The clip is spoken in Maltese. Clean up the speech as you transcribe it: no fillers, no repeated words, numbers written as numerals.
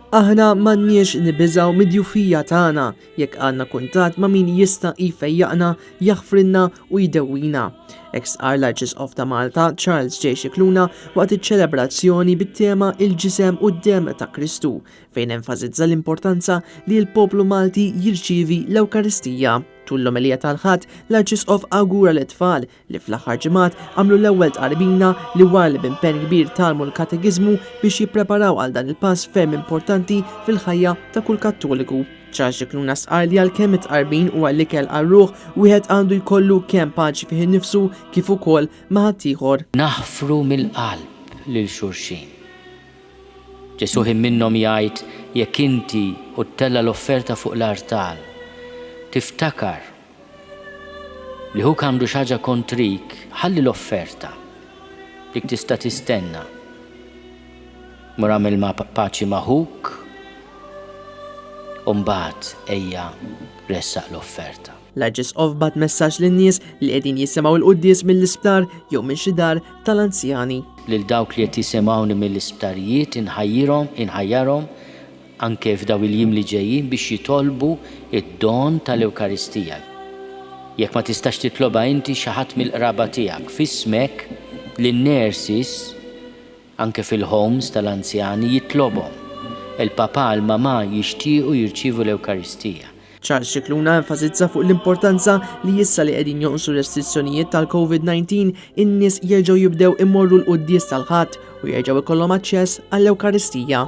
Aħna m'għandniex nibiżaw mid-djufija tagħna jekk għandna kuntatt ma' min jista' jfejjaqna, jaħfrilna u jdewwina. Ex-qar l-Arċisqof ta' Malta Charles J. Scicluna waqt iċ-ċelebrazzjoni bit-tema Il-ġisem u d-dem ta' Kristu fejn enfasizza l-importanza li l-poplu Malti jirċievi l-Ewkaristija. Tul l-omelija tal-ħadd, l-Arċisqof awgura l-tfal li fl-aħħar ġimgħat għamlu l-ewwel tqarbina li wara li b'impenn kbir talmu l-katekiżmu biex jippreparaw għal dan il-pass ferm importanti fil-ħajja ta' kull Kattoliku. Charles Scicluna sqar li għalkemm it-tqarbin huwa l-ikel għar-ruħ wieħed għandu jkollu kemm paċi fih innifsu kif ukoll ma' ħaddieħor. Naħfru mill-qalb lil xulxin. Ġesu minnhom jgħid jekk inti u tella l-offerta fuq l-artal tiftakar li hu għandu xi ħaġa kontrik, ħalli l-offerta dik tista' tistenna. Mur għamel ma' paċi maħuk u mbagħad ejja ressaq l-offerta. L-Arċisqof bat messaġġ lin-nies li qegħdin jisimgħu l-quddies mill-isptar jew minn xi dar tal-anzjani. Lil dawk li qed jisimgħuni mill-isptarijiet inħajjarhom anke f'daw il-jiem li ġejjin biex jitolbu id-don tal-Ewkaristija. Jekk ma tistax titloba inti xi ħadd mill-qraba tiegħek f'ismek lin-nurses anke fil-homes tal-anzjani jitlobhom. Il-papa l-mama jixtiequ jirċievu l-Ewkaristija. Charles Scicluna enfasizza fuq l-importanza li issa li qegħdin jonqsu restrizzjonijiet tal-COVID-19 in-nies jerġgħu jibdew immorru l-quddies tal-ħadd u jerġgħu jkollhom aċċess għall-Ewkaristija.